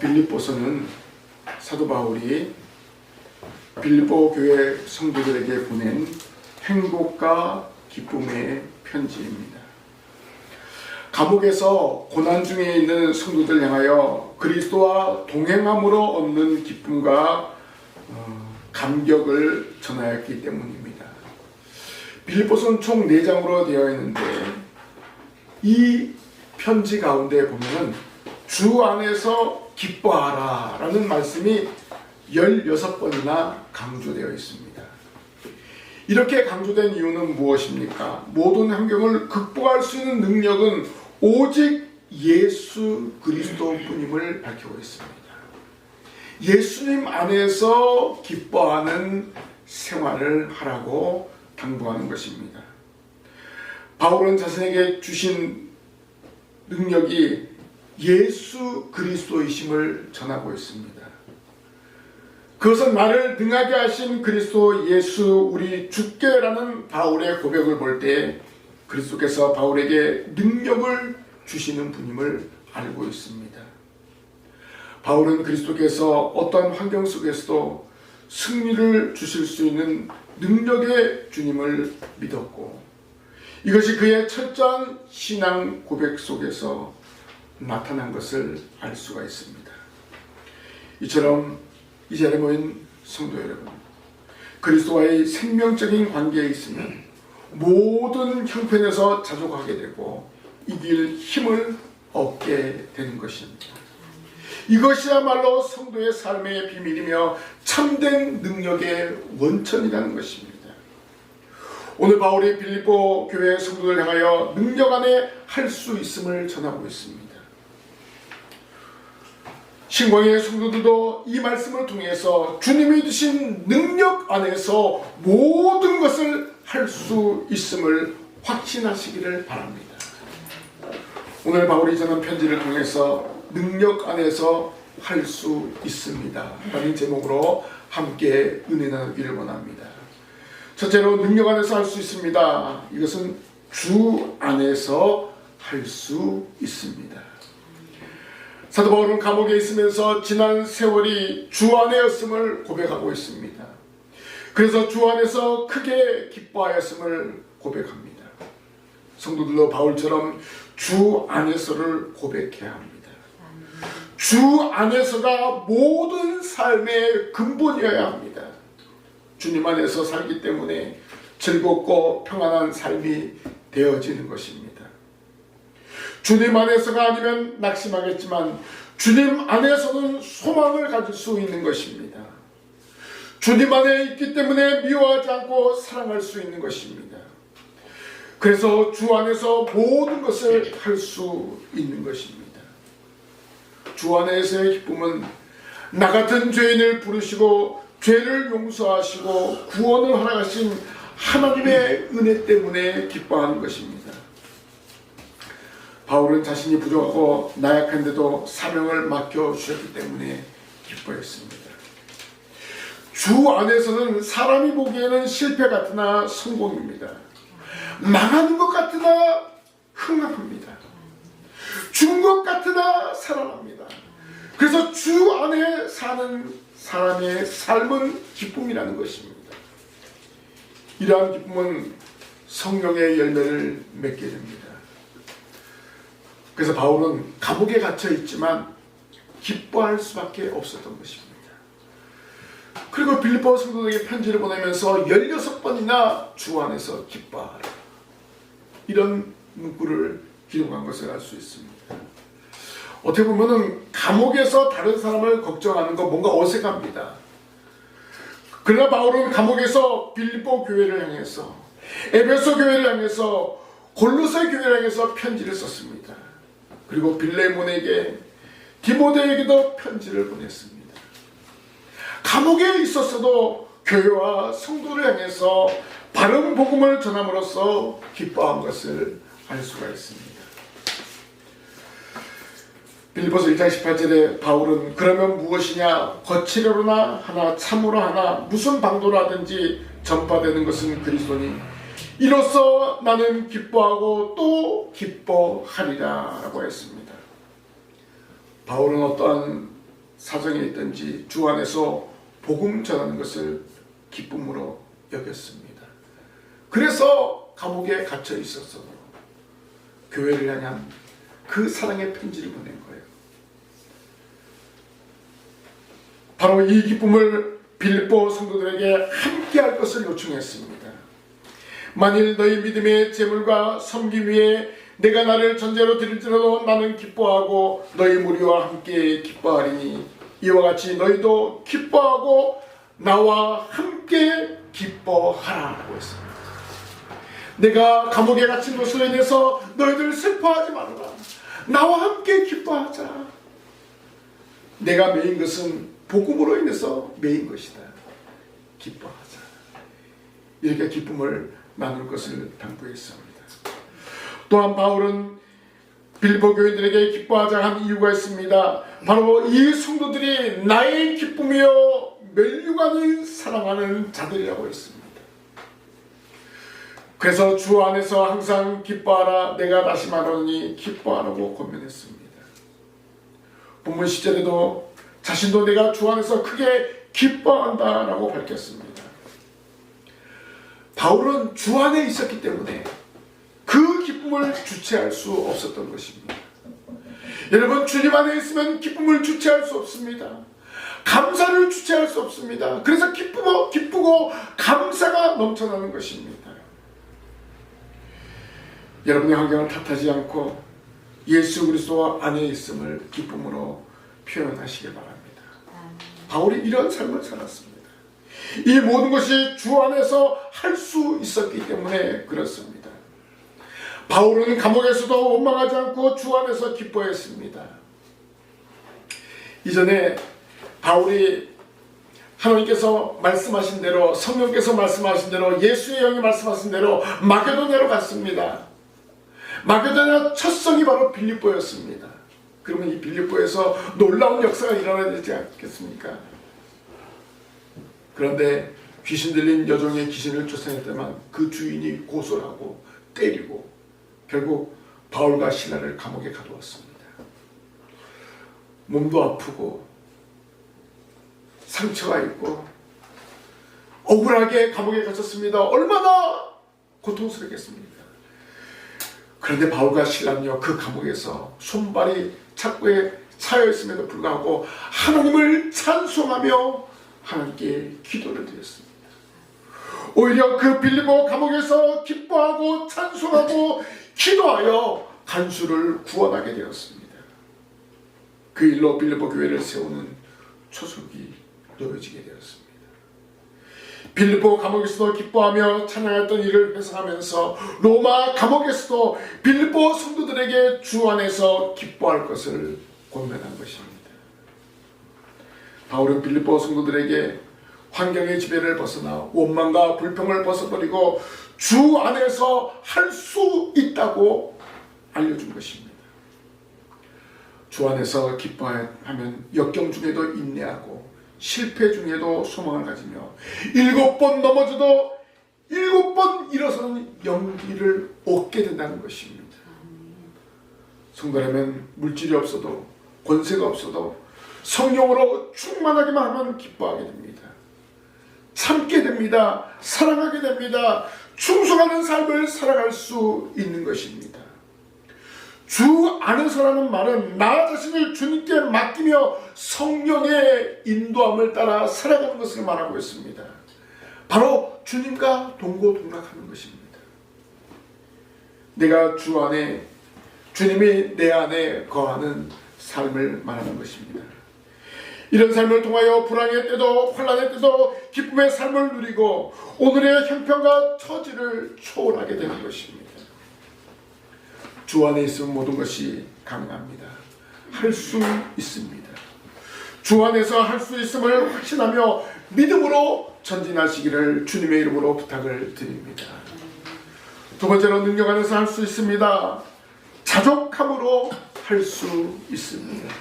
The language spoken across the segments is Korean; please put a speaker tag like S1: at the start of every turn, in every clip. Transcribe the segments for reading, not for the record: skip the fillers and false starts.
S1: 빌립보서는 사도 바울이 빌립보 교회 성도들에게 보낸 행복과 기쁨의 편지입니다. 감옥에서 고난 중에 있는 성도들 향하여 그리스도와 동행함으로 얻는 기쁨과 감격을 전하였기 때문입니다. 빌립보서는 총 4장으로 되어 있는데 이 편지 가운데 보면은 주 안에서 기뻐하라 라는 말씀이 16번이나 강조되어 있습니다. 이렇게 강조된 이유는 무엇입니까? 모든 환경을 극복할 수 있는 능력은 오직 예수 그리스도뿐임을 밝히고 있습니다. 예수님 안에서 기뻐하는 생활을 하라고 당부하는 것입니다. 바울은 자신에게 주신 능력이 예수 그리스도이심을 전하고 있습니다. 그것은 나를 능하게 하신 그리스도 예수 우리 주께라는 바울의 고백을 볼 때 그리스도께서 바울에게 능력을 주시는 분임을 알고 있습니다. 바울은 그리스도께서 어떤 환경 속에서도 승리를 주실 수 있는 능력의 주님을 믿었고 이것이 그의 철저한 신앙 고백 속에서 나타난 것을 알 수가 있습니다. 이처럼 이 자리에 모인 성도 여러분, 그리스도와의 생명적인 관계에 있으면 모든 형편에서 자족하게 되고 이길 힘을 얻게 되는 것입니다. 이것이야말로 성도의 삶의 비밀이며 참된 능력의 원천이라는 것입니다. 오늘 바울이 빌립보 교회 성도들 향하여 능력 안에 할 수 있음을 전하고 있습니다. 신광의 성도들도 이 말씀을 통해서 주님이 주신 능력 안에서 모든 것을 할 수 있음을 확신하시기를 바랍니다. 오늘 바울이 전한 편지를 통해서 능력 안에서 할 수 있습니다 라는 제목으로 함께 은혜 나누기를 원합니다. 첫째로 능력 안에서 할 수 있습니다. 이것은 주 안에서 할 수 있습니다. 사도 바울은 감옥에 있으면서 지난 세월이 주 안에였음을 고백하고 있습니다. 그래서 주 안에서 크게 기뻐하였음을 고백합니다. 성도들도 바울처럼 주 안에서를 고백해야 합니다. 주 안에서가 모든 삶의 근본이어야 합니다. 주님 안에서 살기 때문에 즐겁고 평안한 삶이 되어지는 것입니다. 주님 안에서가 아니면 낙심하겠지만 주님 안에서는 소망을 가질 수 있는 것입니다. 주님 안에 있기 때문에 미워하지 않고 사랑할 수 있는 것입니다. 그래서 주 안에서 모든 것을 할 수 있는 것입니다. 주 안에서의 기쁨은 나 같은 죄인을 부르시고 죄를 용서하시고 구원을 허락하신 하나님의 은혜 때문에 기뻐하는 것입니다. 바울은 자신이 부족하고 나약한데도 사명을 맡겨주셨기 때문에 기뻐했습니다. 주 안에서는 사람이 보기에는 실패 같으나 성공입니다. 망하는 것 같으나 흥함합니다. 죽은 것 같으나 살아납니다. 그래서 주 안에 사는 사람의 삶은 기쁨이라는 것입니다. 이러한 기쁨은 성령의 열매를 맺게 됩니다. 그래서 바울은 감옥에 갇혀 있지만 기뻐할 수밖에 없었던 것입니다. 그리고 빌립보 성도들에게 편지를 보내면서 16번이나 주 안에서 기뻐하라 이런 문구를 기록한 것을 알 수 있습니다. 어떻게 보면은 감옥에서 다른 사람을 걱정하는 거 뭔가 어색합니다. 그러나 바울은 감옥에서 빌립보 교회를 향해서 에베소 교회를 향해서 골로새 교회를 향해서 편지를 썼습니다. 그리고 빌레몬에게 디모데에게도 편지를 보냈습니다. 감옥에 있었어도 교회와 성도를 향해서 바른 복음을 전함으로써 기뻐한 것을 알 수가 있습니다. 빌립보서 1장 18절에 바울은 그러면 무엇이냐 거칠어로나 하나 참으로 하나 무슨 방도로 하든지 전파되는 것은 그리스도니 이로써 나는 기뻐하고 또 기뻐하리라 라고 했습니다. 바울은 어떠한 사정에 있든지 주 안에서 복음 전하는 것을 기쁨으로 여겼습니다. 그래서 감옥에 갇혀 있어서 교회를 향한 그 사랑의 편지를 보낸 거예요. 바로 이 기쁨을 빌립보 성도들에게 함께 할 것을 요청했습니다. 만일 너희 믿음의 재물과 섬김 위에 내가 나를 전제로 드릴지라도 나는 기뻐하고 너희 무리와 함께 기뻐하리니 이와 같이 너희도 기뻐하고 나와 함께 기뻐하라고 했습니다. 내가 감옥에 갇힌 것으로 인해서 너희들 슬퍼하지 말아라. 나와 함께 기뻐하자. 내가 매인 것은 복음으로 인해서 매인 것이다. 기뻐하자. 이렇게 기쁨을 나눌 것을 당부했습니다. 또한 바울은 빌립보 교인들에게 기뻐하자 한 이유가 있습니다. 바로 이 성도들이 나의 기쁨이요 멸류관을 사랑하는 자들이라고 했습니다. 그래서 주 안에서 항상 기뻐하라. 내가 다시 말하노니 기뻐하라고 권면했습니다. 본문 10절에도 자신도 내가 주 안에서 크게 기뻐한다라고 밝혔습니다. 바울은 주 안에 있었기 때문에 그 기쁨을 주체할 수 없었던 것입니다. 여러분, 주님 안에 있으면 기쁨을 주체할 수 없습니다. 감사를 주체할 수 없습니다. 그래서 기쁘고 감사가 넘쳐나는 것입니다. 여러분의 환경을 탓하지 않고 예수 그리스도 안에 있음을 기쁨으로 표현하시기 바랍니다. 바울이 이런 삶을 살았습니다. 이 모든 것이 주 안에서 할 수 있었기 때문에 그렇습니다. 바울은 감옥에서도 원망하지 않고 주 안에서 기뻐했습니다. 이전에 바울이 하나님께서 말씀하신 대로, 성령께서 말씀하신 대로, 예수의 영이 말씀하신 대로 마게도냐로 갔습니다. 마게도냐 첫 성이 바로 빌립보였습니다. 그러면 이 빌립보에서 놀라운 역사가 일어나야 되지 않겠습니까? 그런데 귀신 들린 여종의 귀신을 쫓아냈다만 그 주인이 고소하고 때리고 결국 바울과 시라를 감옥에 가두었습니다. 몸도 아프고 상처가 있고 억울하게 감옥에 갇혔습니다. 얼마나 고통스럽겠습니까? 그런데 바울과 실라는요, 그 감옥에서 손발이 착고에 차여 있음에도 불구하고 하나님을 찬송하며 하나님께 기도를 드렸습니다. 오히려 그 빌립보 감옥에서 기뻐하고 찬송하고 기도하여 간수를 구원하게 되었습니다. 그 일로 빌립보 교회를 세우는 초석이 놓여지게 되었습니다. 빌립보 감옥에서도 기뻐하며 찬양했던 일을 회상하면서 로마 감옥에서도 빌립보 성도들에게 주 안에서 기뻐할 것을 권면한 것입니다. 바울은 빌립보 성도들에게 환경의 지배를 벗어나 원망과 불평을 벗어버리고 주 안에서 할 수 있다고 알려준 것입니다. 주 안에서 기뻐하면 역경 중에도 인내하고 실패 중에도 소망을 가지며 7번 넘어져도 7번 일어서는 용기를 얻게 된다는 것입니다. 성도라면 물질이 없어도 권세가 없어도 성령으로 충만하기만 하면 기뻐하게 됩니다. 참게 됩니다. 사랑하게 됩니다. 충성하는 삶을 살아갈 수 있는 것입니다. 주 안에서라는 말은 나 자신을 주님께 맡기며 성령의 인도함을 따라 살아가는 것을 말하고 있습니다. 바로 주님과 동고동락하는 것입니다. 내가 주 안에, 주님이 내 안에 거하는 삶을 말하는 것입니다. 이런 삶을 통하여 불안의 때도 환난의 때도 기쁨의 삶을 누리고 오늘의 형편과 처지를 초월하게 되는 것입니다. 주 안에 있으면 모든 것이 가능합니다. 할 수 있습니다. 주 안에서 할 수 있음을 확신하며 믿음으로 전진하시기를 주님의 이름으로 부탁을 드립니다. 두 번째로 능력 안에서 할 수 있습니다. 자족함으로 할 수 있습니다.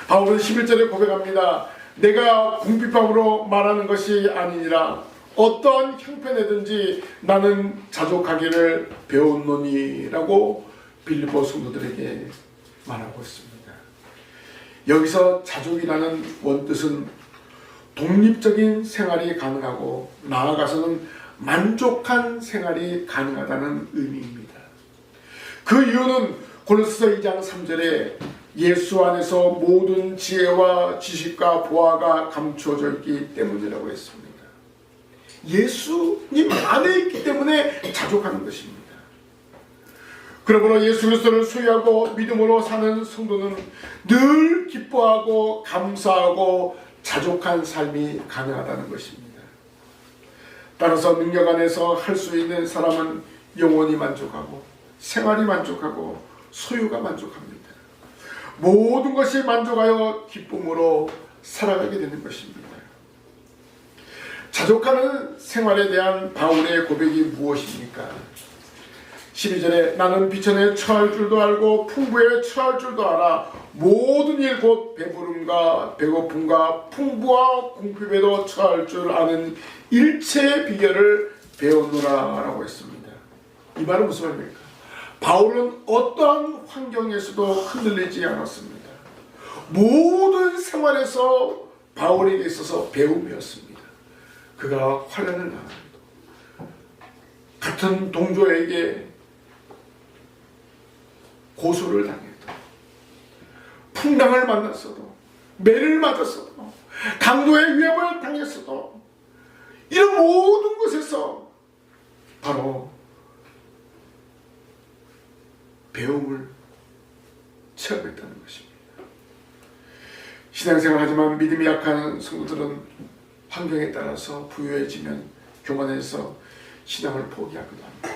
S1: 바울은 11절에 고백합니다. 내가 궁핍함으로 말하는 것이 아니니라. 어떠한 형편에든지 나는 자족하기를 배웠노니 라고 빌립보 성도들에게 말하고 있습니다. 여기서 자족이라는 원뜻은 독립적인 생활이 가능하고 나아가서는 만족한 생활이 가능하다는 의미입니다. 그 이유는 골로새서 2장 3절에 예수 안에서 모든 지혜와 지식과 보화가 감추어져 있기 때문이라고 했습니다. 예수님 안에 있기 때문에 자족하는 것입니다. 그러므로 예수 그리스도를 소유하고 믿음으로 사는 성도는 늘 기뻐하고 감사하고 자족한 삶이 가능하다는 것입니다. 따라서 능력 안에서 할 수 있는 사람은 영원히 만족하고 생활이 만족하고 소유가 만족합니다. 모든 것이 만족하여 기쁨으로 살아가게 되는 것입니다. 자족하는 생활에 대한 바울의 고백이 무엇입니까? 12절에 나는 비천에 처할 줄도 알고 풍부에 처할 줄도 알아 모든 일 곧 배부름과 배고픔과 풍부와 궁핍에도 처할 줄 아는 일체의 비결을 배웠노라 라고 했습니다. 이 말은 무슨 말입니까? 바울은 어떠한 환경에서도 흔들리지 않았습니다. 모든 생활에서 바울에게 있어서 배움이었습니다. 그가 환난을 당해도 같은 동조에게 고소를 당해도 풍랑을 만났어도 매를 맞았어도 강도의 위협을 당했어도 이런 모든 것에서 바로 배움을 체험했다는 것입니다. 신앙생활 하지만 믿음이 약한 성도들은 환경에 따라서 부유해지면 교만해서 신앙을 포기하기도 합니다.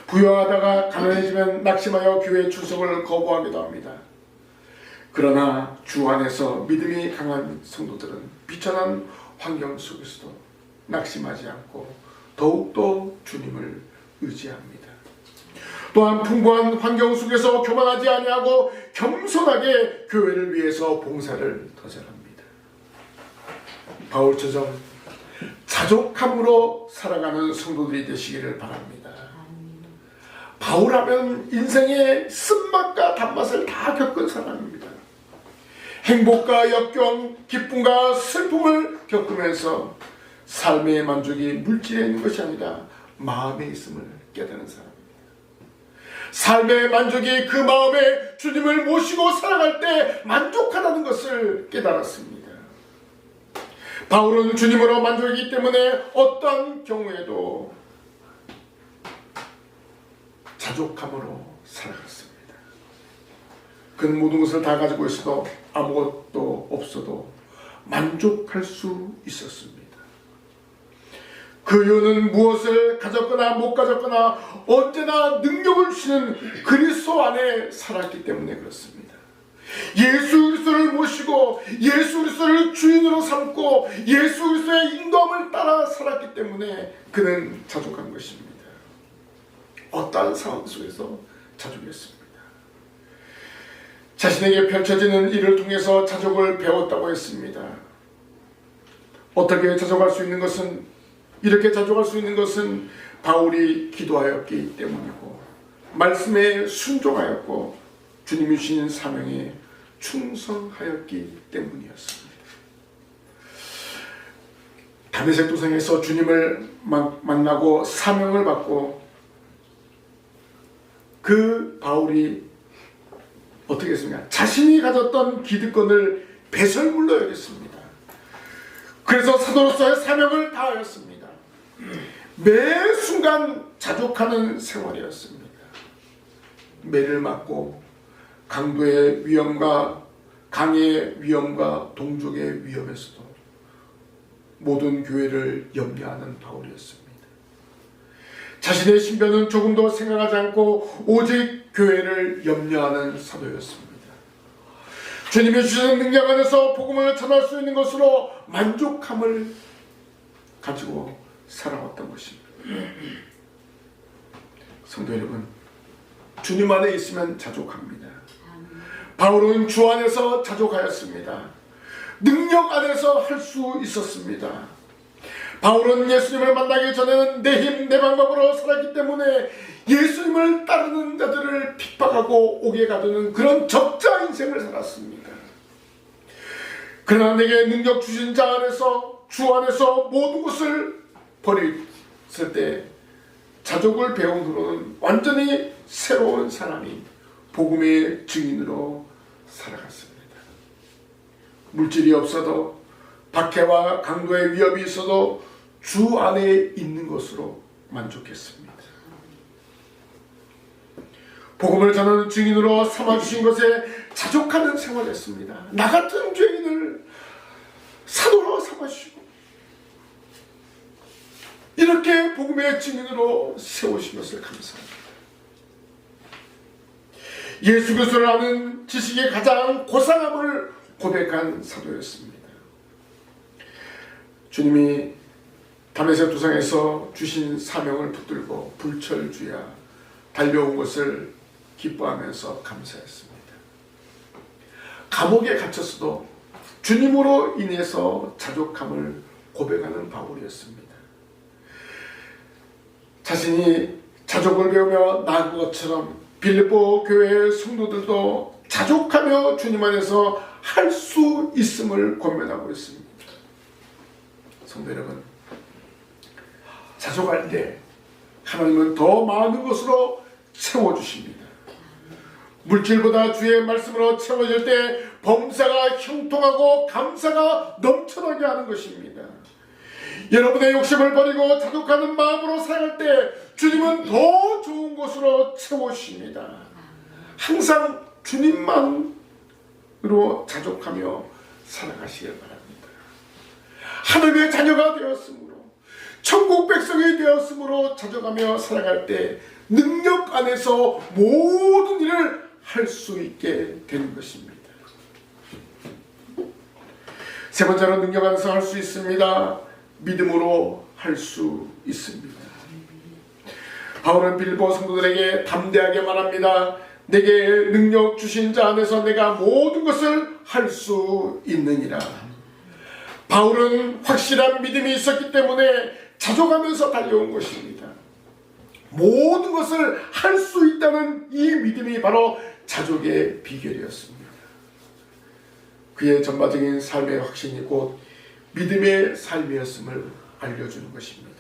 S1: 부유하다가 가난해지면 낙심하여 교회 출석을 거부하기도 합니다. 그러나 주 안에서 믿음이 강한 성도들은 비천한 환경 속에서도 낙심하지 않고 더욱더 주님을 의지합니다. 또한 풍부한 환경 속에서 교만하지 아니하고 겸손하게 교회를 위해서 봉사를 더 잘합니다. 바울처럼 자족함으로 살아가는 성도들이 되시기를 바랍니다. 바울하면 인생의 쓴맛과 단맛을 다 겪은 사람입니다. 행복과 역경, 기쁨과 슬픔을 겪으면서 삶의 만족이 물질에 있는 것이 아니라 마음에 있음을 깨닫는 사람입니다. 삶의 만족이 그 마음에 주님을 모시고 살아갈 때 만족하다는 것을 깨달았습니다. 바울은 주님으로 만족이기 때문에 어떤 경우에도 자족함으로 살아갔습니다. 그는 모든 것을 다 가지고 있어도 아무것도 없어도 만족할 수 있었습니다. 그 이유는 무엇을 가졌거나 못 가졌거나 언제나 능력을 주시는 그리스도 안에 살았기 때문에 그렇습니다. 예수 그리스도를 모시고 예수 그리스도를 주인으로 삼고 예수 그리스도의 인도함을 따라 살았기 때문에 그는 자족한 것입니다. 어떠한 상황 속에서 자족했습니다. 자신에게 펼쳐지는 일을 통해서 자족을 배웠다고 했습니다. 어떻게 자족할 수 있는 것은 이렇게 자족할 수 있는 것은 바울이 기도하였기 때문이고 말씀에 순종하였고 주님이 주신 사명에 충성하였기 때문이었습니다. 다메섹 도상에서 주님을 만나고 사명을 받고 그 바울이 어떻게 했습니까? 자신이 가졌던 기득권을 배설물로 여겼습니다. 그래서 사도로서의 사명을 다하였습니다. 매 순간 자족하는 생활이었습니다. 매를 맞고 강도의 위험과 강의 위험과 동족의 위험에서도 모든 교회를 염려하는 바울이었습니다. 자신의 신변은 조금도 생각하지 않고 오직 교회를 염려하는 사도였습니다. 주님이 주시는 능력 안에서 복음을 전할 수 있는 것으로 만족함을 가지고 살아왔던 것입니다. 성도 여러분, 주님 안에 있으면 자족합니다. 바울은 주 안에서 자족하였습니다. 능력 안에서 할 수 있었습니다. 바울은 예수님을 만나기 전에는 내 힘, 내 방법으로 살았기 때문에 예수님을 따르는 자들을 핍박하고 옥에 가두는 그런 적자 인생을 살았습니다. 그러나 내게 능력 주신 자 안에서, 주 안에서 모든 것을 버렸을 때 자족을 배운 후로는 완전히 새로운 사람이 복음의 증인으로 살아갔습니다. 물질이 없어도, 박해와 강도의 위협이 있어도 주 안에 있는 것으로 만족했습니다. 복음을 전하는 증인으로 삼아주신 것에 자족하는 생활을 했습니다. 나 같은 죄인을 사도로 삼아주시고 이렇게 복음의 증인으로 세우신 것을 감사합니다. 예수 그리스도를 아는 지식의 가장 고상함을 고백한 사도였습니다. 주님이 다메섹 도상에서 주신 사명을 붙들고 불철주야 달려온 것을 기뻐하면서 감사했습니다. 감옥에 갇혔어도 주님으로 인해서 자족함을 고백하는 바울이었습니다. 자신이 자족을 배우며 나은 것처럼 빌립보 교회의 성도들도 자족하며 주님 안에서 할 수 있음을 권면하고 있습니다. 성도 여러분, 자족할 때 하나님은 더 많은 것으로 채워주십니다. 물질보다 주의 말씀으로 채워질 때 범사가 형통하고 감사가 넘쳐나게 하는 것입니다. 여러분의 욕심을 버리고 자족하는 마음으로 살아갈 때 주님은 더 좋은 것으로 채워주십니다. 항상 주님만으로 자족하며 살아가시길 바랍니다. 하나님의 자녀가 되었으므로, 천국 백성이 되었으므로 자족하며 살아갈 때 능력 안에서 모든 일을 할 수 있게 되는 것입니다. 세 번째로 능력 안에서 할 수 있습니다. 믿음으로 할 수 있습니다. 바울은 빌립보 성도들에게 담대하게 말합니다. 내게 능력 주신 자 안에서 내가 모든 것을 할 수 있느니라. 바울은 확실한 믿음이 있었기 때문에 자족하면서 달려온 것입니다. 모든 것을 할 수 있다는 이 믿음이 바로 자족의 비결이었습니다. 그의 전반적인 삶의 확신이 곧 믿음의 삶이었음을 알려주는 것입니다.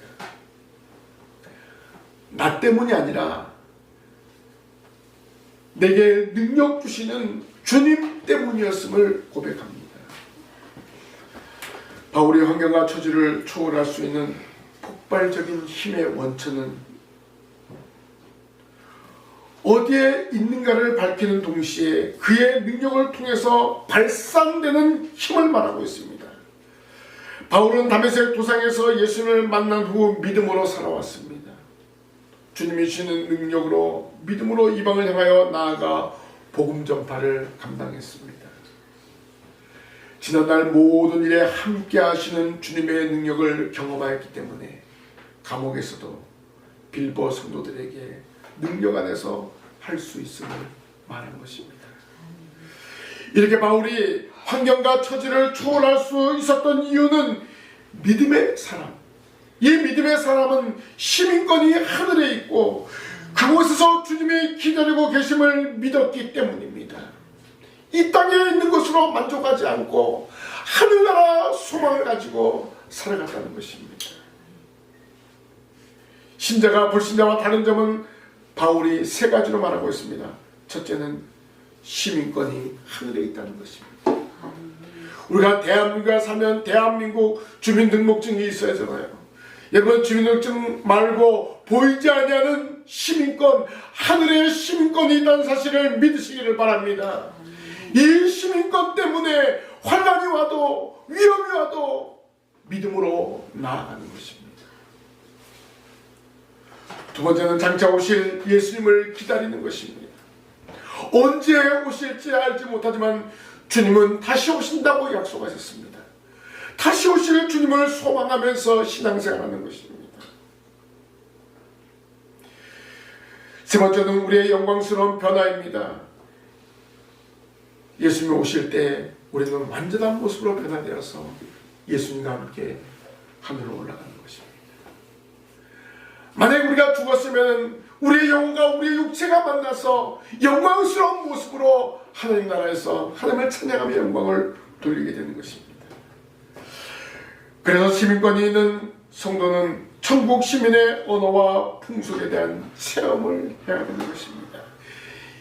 S1: 나 때문이 아니라 내게 능력 주시는 주님 때문이었음을 고백합니다. 바울의 환경과 처지를 초월할 수 있는 폭발적인 힘의 원천은 어디에 있는가를 밝히는 동시에 그의 능력을 통해서 발산되는 힘을 말하고 있습니다. 바울은 다메섹 도상에서 예수님을 만난 후 믿음으로 살아왔습니다. 주님이 주시는 능력으로 믿음으로 이방을 향하여 나아가 복음 전파를 감당했습니다. 지난날 모든 일에 함께 하시는 주님의 능력을 경험하였기 때문에 감옥에서도 빌립보 성도들에게 능력 안에서 할 수 있음을 말한 것입니다. 이렇게 바울이 환경과 처지를 초월할 수 있었던 이유는 믿음의 사람, 이 믿음의 사람은 시민권이 하늘에 있고 그곳에서 주님이 기다리고 계심을 믿었기 때문입니다. 이 땅에 있는 것으로 만족하지 않고 하늘나라 소망을 가지고 살아갔다는 것입니다. 신자가 불신자와 다른 점은 바울이 세 가지로 말하고 있습니다. 첫째는 시민권이 하늘에 있다는 것입니다. 우리가 대한민국에 살면 대한민국 주민등록증이 있어야 하잖아요. 여러분, 주민등록증 말고 보이지 아니하는 시민권, 하늘의 시민권이 있다는 사실을 믿으시기를 바랍니다. 이 시민권 때문에 환난이 와도 위험이 와도 믿음으로 나아가는 것입니다. 두 번째는 장차 오실 예수님을 기다리는 것입니다. 언제 오실지 알지 못하지만 주님은 다시 오신다고 약속하셨습니다. 다시 오실 주님을 소망하면서 신앙생활하는 것입니다. 세 번째는 우리의 영광스러운 변화입니다. 예수님이 오실 때 우리는 완전한 모습으로 변화되어서 예수님과 함께 하늘로 올라가는 것입니다. 만약 우리가 죽었으면 우리의 영혼과 우리의 육체가 만나서 영광스러운 모습으로 하나님 나라에서 하나님을 찬양하며 영광을 돌리게 되는 것입니다. 그래서 시민권이 있는 성도는 천국 시민의 언어와 풍속에 대한 체험을 해야 하는 것입니다.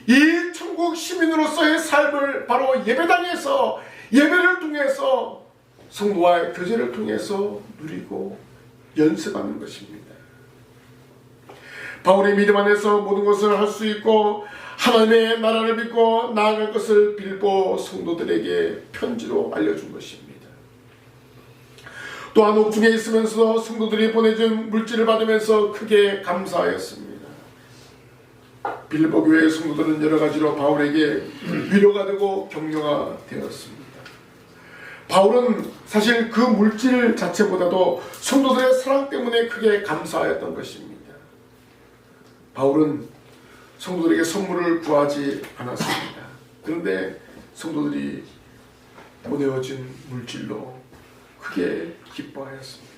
S1: 이 천국 시민으로서의 삶을 바로 예배당에서 예배를 통해서 성도와의 교제를 통해서 누리고 연습하는 것입니다. 바울의 믿음 안에서 모든 것을 할 수 있고 하나님의 나라를 믿고 나아갈 것을 빌보 성도들에게 편지로 알려준 것입니다. 또한 옥중에 있으면서 성도들이 보내준 물질을 받으면서 크게 감사하였습니다. 빌보 교회의 성도들은 여러 가지로 바울에게 위로가 되고 격려가 되었습니다. 바울은 사실 그 물질 자체보다도 성도들의 사랑 때문에 크게 감사하였던 것입니다. 바울은 성도들에게 선물을 구하지 않았습니다. 그런데 성도들이 보내어진 물질로 크게 기뻐하였습니다.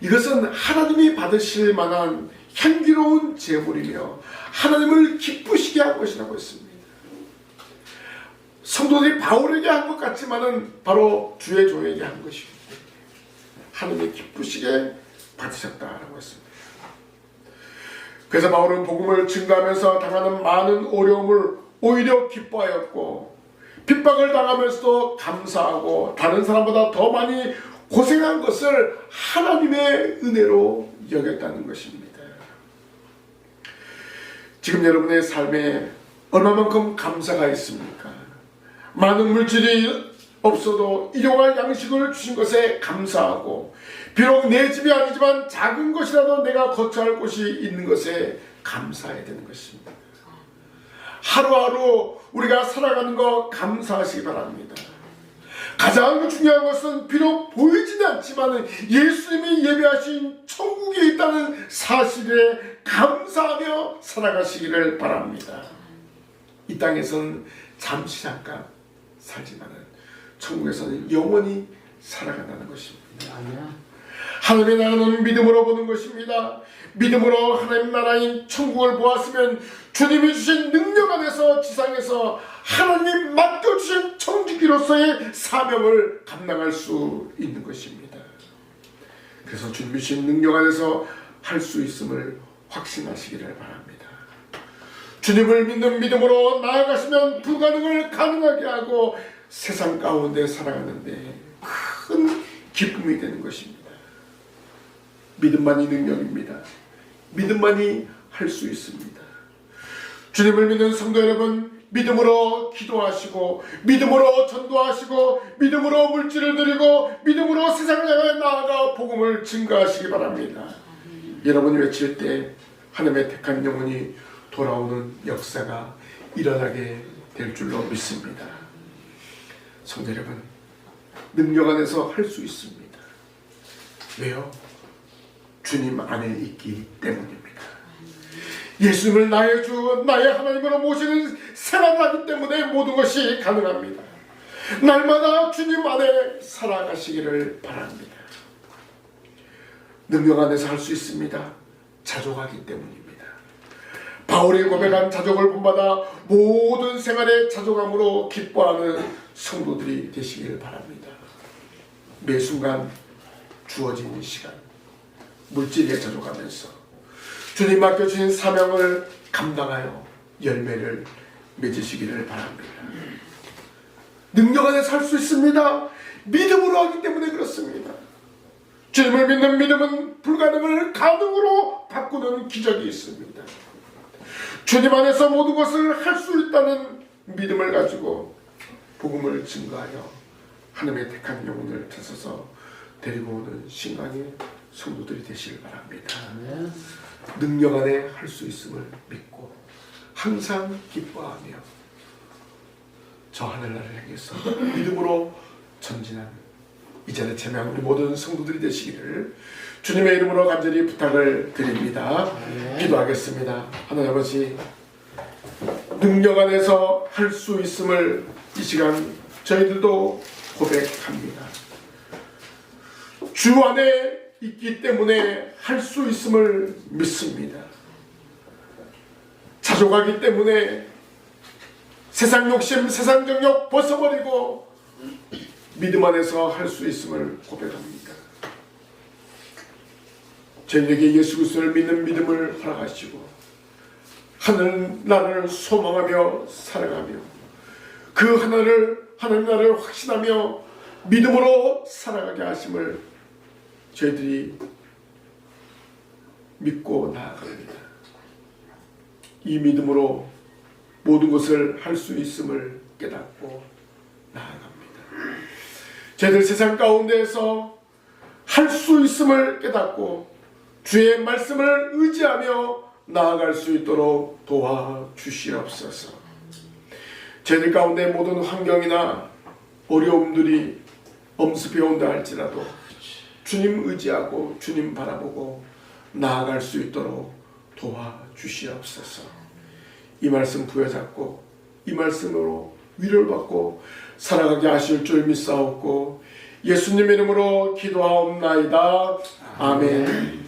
S1: 이것은 하나님이 받으실 만한 향기로운 제물이며 하나님을 기쁘시게 한 것이라고 했습니다. 성도들이 바울에게 한 것 같지만은 바로 주의 종에게 한 것입니다. 하나님이 기쁘시게 받으셨다라고 했습니다. 그래서 바울은 복음을 증거하면서 당하는 많은 어려움을 오히려 기뻐하였고 핍박을 당하면서도 감사하고 다른 사람보다 더 많이 고생한 것을 하나님의 은혜로 여겼다는 것입니다. 지금 여러분의 삶에 얼마만큼 감사가 있습니까? 많은 물질이 없어도 일용할 양식을 주신 것에 감사하고 비록 내 집이 아니지만 작은 것이라도 내가 거처할 곳이 있는 것에 감사해야 되는 것입니다. 하루하루 우리가 살아가는 거 감사하시기 바랍니다. 가장 중요한 것은 비록 보이지는 않지만 예수님이 예배하신 천국에 있다는 사실에 감사하며 살아가시기를 바랍니다. 이 땅에서는 잠시 잠깐 살지만 천국에서는 영원히 살아간다는 것입니다. 하나님의 나라는 믿음으로 보는 것입니다. 믿음으로 하나님 나라인 천국을 보았으면 주님이 주신 능력 안에서 지상에서 하나님 맡겨주신 청지기로서의 사명을 감당할 수 있는 것입니다. 그래서 주님이 주신 능력 안에서 할 수 있음을 확신하시기를 바랍니다. 주님을 믿는 믿음으로 나아가시면 불가능을 가능하게 하고 세상 가운데 살아가는데 큰 기쁨이 되는 것입니다. 믿음만이 능력입니다. 믿음만이 할 수 있습니다. 주님을 믿는 성도 여러분, 믿음으로 기도하시고 믿음으로 전도하시고 믿음으로 물질을 드리고 믿음으로 세상을 향해 나아가 복음을 증거하시기 바랍니다. 여러분이 외칠 때 하나님의 택한 영혼이 돌아오는 역사가 일어나게 될 줄로 믿습니다. 성도 여러분, 능력 안에서 할 수 있습니다. 왜요? 주님 안에 있기 때문입니다. 예수님을 나의 주, 나의 하나님으로 모시는 생활을 하기 때문에 모든 것이 가능합니다. 날마다 주님 안에 살아가시기를 바랍니다. 능력 안에서 할 수 있습니다. 자족하기 때문입니다. 바울이 고백한 자족을 본받아 모든 생활의 자족함으로 기뻐하는 성도들이 되시길 바랍니다. 매 순간 주어진 시간 물질에 자족하면서 주님 맡겨주신 사명을 감당하여 열매를 맺으시기를 바랍니다. 능력 안에서 할 수 있습니다. 믿음으로 하기 때문에 그렇습니다. 주님을 믿는 믿음은 불가능을 가능으로 바꾸는 기적이 있습니다. 주님 안에서 모든 것을 할 수 있다는 믿음을 가지고 복음을 증거하여 하나님의 택한 영혼을 찾아서 데리고 오는 신앙의 성도들이 되시길 바랍니다. 능력 안에 할 수 있음을 믿고 항상 기뻐하며 저 하늘나라를 향해서 믿음으로 전진하는 이 자리에 참여한 우리 모든 성도들이 되시기를 주님의 이름으로 간절히 부탁을 드립니다. 기도하겠습니다. 하나님 아버지, 능력 안에서 할 수 있음을 이 시간 저희들도 고백합니다. 주 안에 있기 때문에 할 수 있음을 믿습니다. 자족하기 때문에 세상 욕심, 세상 정욕 벗어버리고 믿음 안에서 할 수 있음을 고백합니다. 저희에게 예수 그리스도를 믿는 믿음을 허락하시고 하늘 나라를 소망하며 살아가며 그 하늘 나라를 확신하며 믿음으로 살아가게 하심을 저희들이 믿고 나아갑니다. 이 믿음으로 모든 것을 할 수 있음을 깨닫고 나아갑니다. 저희들 세상 가운데에서 할 수 있음을 깨닫고 주의 말씀을 의지하며 나아갈 수 있도록 도와주시옵소서. 저희들 가운데 모든 환경이나 어려움들이 엄습해 온다 할지라도 주님 의지하고 주님 바라보고 나아갈 수 있도록 도와주시옵소서. 이 말씀 부여잡고 이 말씀으로 위로를 받고 살아가게 하실 줄 믿사옵고 예수님 이름으로 기도하옵나이다. 아멘.